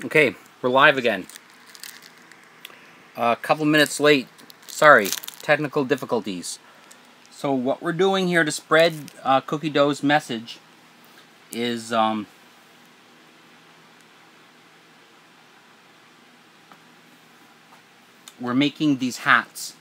Okay, we're live again. A couple minutes late. Sorry, technical difficulties. So what we're doing here to spread Cookie Dough's message is we're making these hats.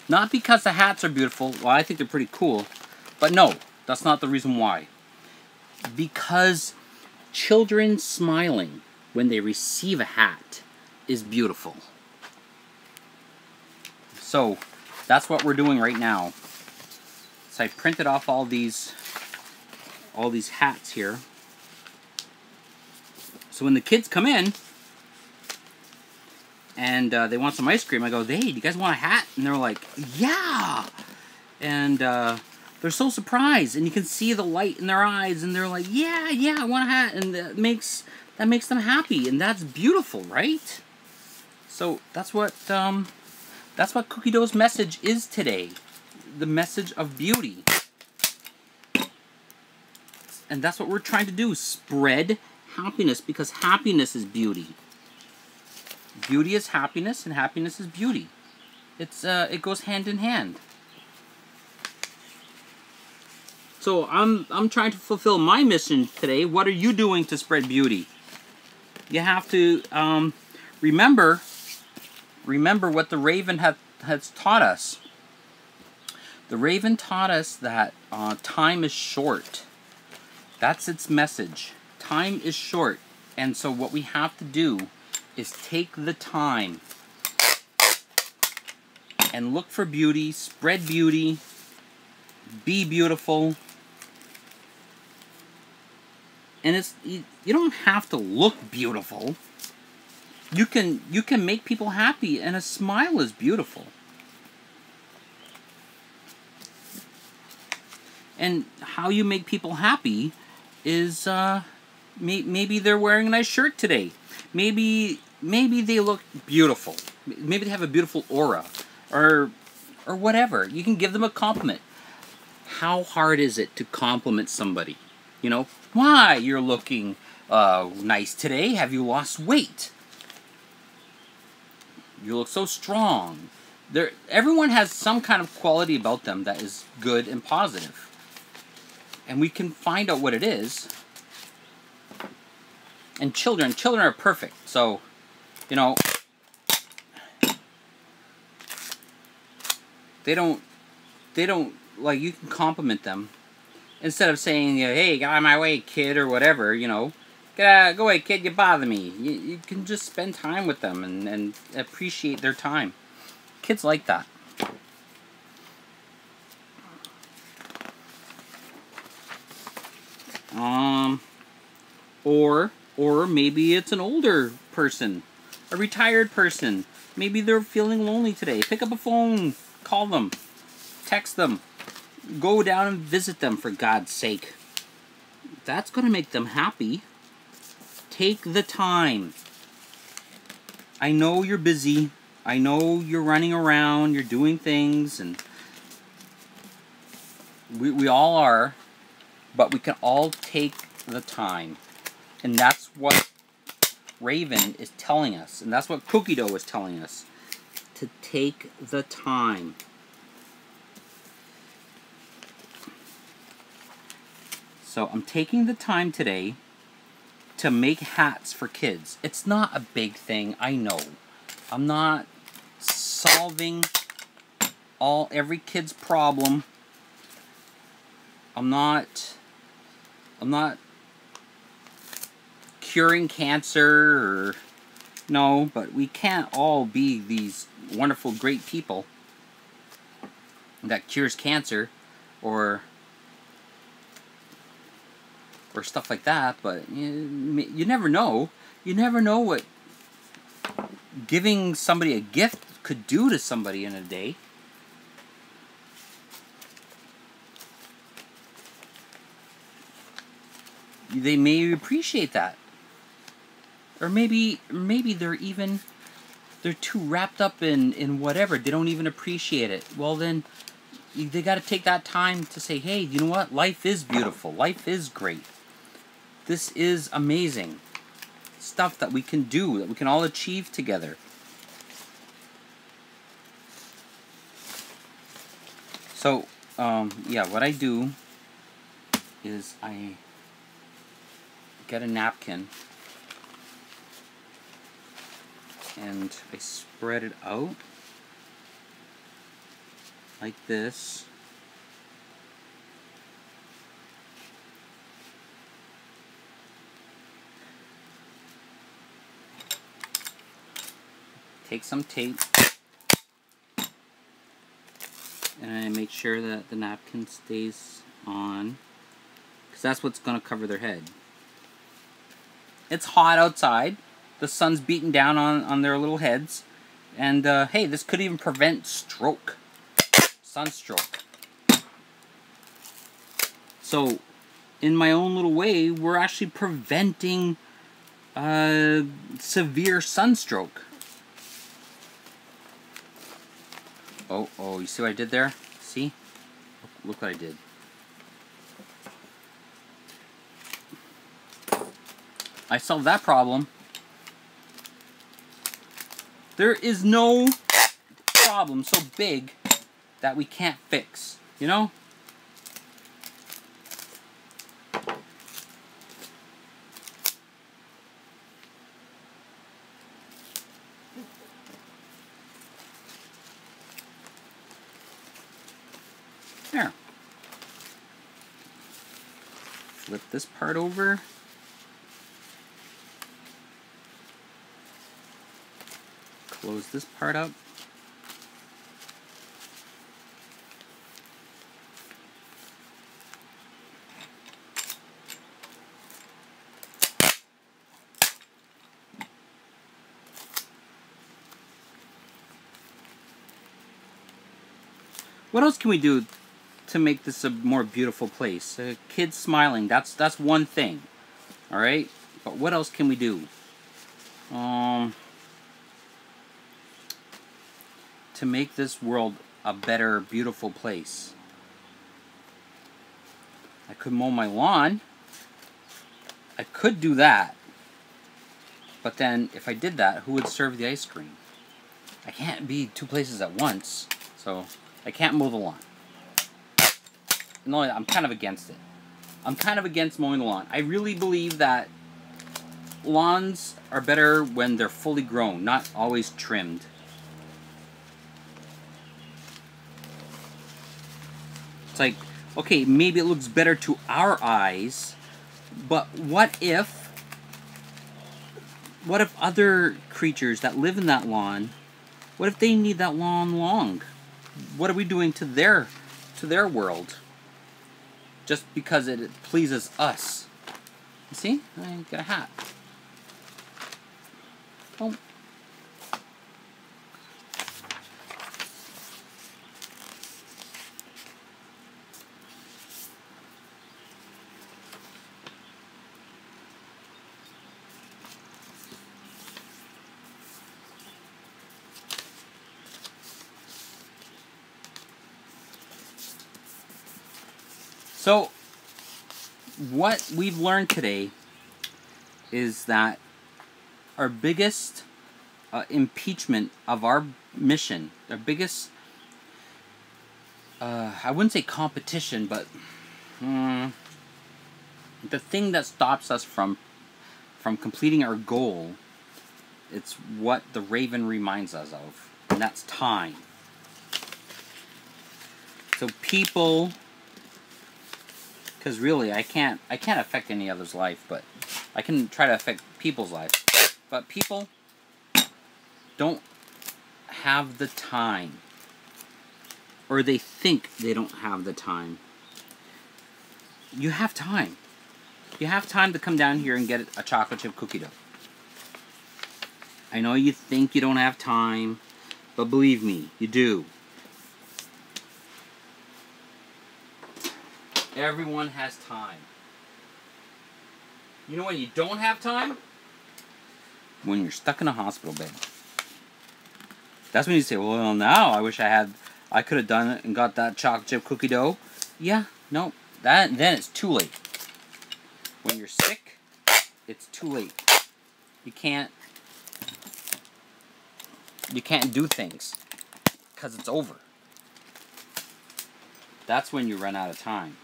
Not because the hats are beautiful. Well, I think they're pretty cool. But no, that's not the reason why. Because children smiling when they receive a hat is beautiful. So that's what we're doing right now. So I printed off all these hats here. So when the kids come in and they want some ice cream, I go, "Hey, do you guys want a hat?" And they're like, "Yeah!" And they're so surprised, and you can see the light in their eyes, and they're like, "Yeah, yeah, I want a hat," and that makes them happy, and that's beautiful, right? So that's what Cookie Dough's message is today, the message of beauty, and that's what we're trying to do: spread happiness, because happiness is beauty. Beauty is happiness, and happiness is beauty. It goes hand in hand. So I'm trying to fulfill my mission today. What are you doing to spread beauty? You have to remember what the Raven has taught us. The Raven taught us that time is short. That's its message. Time is short, and so what we have to do is take the time and look for beauty, spread beauty, be beautiful. And you don't have to look beautiful. You can make people happy, and a smile is beautiful. And how you make people happy is maybe they're wearing a nice shirt today. Maybe they look beautiful. Maybe they have a beautiful aura, or whatever. You can give them a compliment. How hard is it to compliment somebody? You know, "Why, you're looking nice today. Have you lost weight? You look so strong." Everyone has some kind of quality about them that is good and positive. And we can find out what it is. And children are perfect. So, you know, they don't like, you can compliment them. Instead of saying, "Hey, get out of my way, kid," or whatever, you know. "Go away, kid, you bother me." You can just spend time with them and appreciate their time. Kids like that. Or maybe it's an older person, a retired person. Maybe they're feeling lonely today. Pick up a phone, call them, text them. Go down and visit them, for God's sake. That's going to make them happy. Take the time. I know you're busy. I know you're running around. You're doing things. And we all are. But we can all take the time. And that's what Raven is telling us. And that's what Cookie Dough is telling us. To take the time. So I'm taking the time today to make hats for kids. It's not a big thing, I know. I'm not solving every kid's problem. I'm not curing cancer, or no, but we can't all be these wonderful, great people that cures cancer or stuff like that. But you never know. You never know what giving somebody a gift could do to somebody in a day. They may appreciate that. Or maybe they're too wrapped up in whatever. They don't even appreciate it. Well, then they got to take that time to say, "Hey, you know what? Life is beautiful. Life is great. This is amazing stuff that we can do, that we can all achieve together. So, yeah, what I do is I get a napkin and I spread it out like this. Take some tape and I make sure that the napkin stays on, because that's what's going to cover their head. It's hot outside. The sun's beating down on their little heads. And hey, this could even prevent stroke. Sunstroke. So, in my own little way, we're actually preventing severe sunstroke. Oh, you see what I did there? See? Look what I did. I solved that problem. There is no problem so big that we can't fix, you know? There. Flip this part over. Close this part up. What else can we do to make this a more beautiful place? Kids smiling, that's one thing. Alright? But what else can we do? To make this world a better, beautiful place. I could mow my lawn. I could do that. But then, if I did that, who would serve the ice cream? I can't be two places at once. So, I can't mow the lawn. No, I'm kind of against it. I'm kind of against mowing the lawn. I really believe that lawns are better when they're fully grown, not always trimmed. It's like, okay, maybe it looks better to our eyes, but what if other creatures that live in that lawn, what if they need that lawn long? What are we doing to their world? Just because it pleases us. You see? I got a hat. Oh. So, what we've learned today is that our biggest impeachment of our mission, our biggest, I wouldn't say competition, but the thing that stops us from completing our goal, it's what the Raven reminds us of, and that's time. So people... Because really, I can't affect any other's life, but I can try to affect people's lives. But people don't have the time. Or they think they don't have the time. You have time. You have time to come down here and get a chocolate chip cookie dough. I know you think you don't have time, but believe me, you do. Everyone has time. You know when you don't have time? When you're stuck in a hospital bed. That's when you say, well, now I wish I could have done it and got that chocolate chip cookie dough. Yeah, no, then it's too late. When you're sick, it's too late. You can't do things because it's over. That's when you run out of time.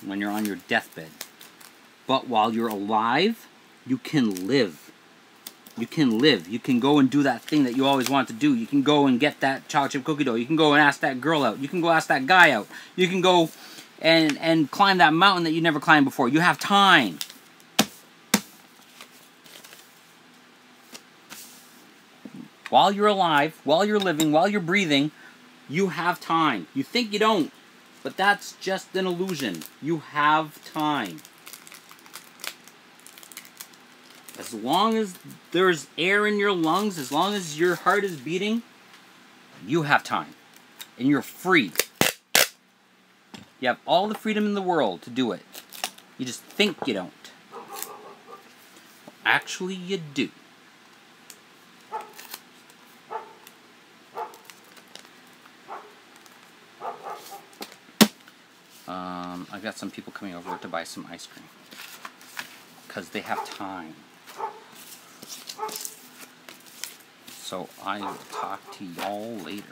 When you're on your deathbed. But while you're alive, you can live. You can live. You can go and do that thing that you always want to do. You can go and get that chocolate chip cookie dough. You can go and ask that girl out. You can go ask that guy out. You can go and climb that mountain that you never climbed before. You have time. While you're alive, while you're living, while you're breathing, you have time. You think you don't, but that's just an illusion. You have time. As long as there's air in your lungs, as long as your heart is beating, you have time. And you're free. You have all the freedom in the world to do it. You just think you don't. Actually, you do. I got some people coming over to buy some ice cream. Because they have time. So I will talk to y'all later.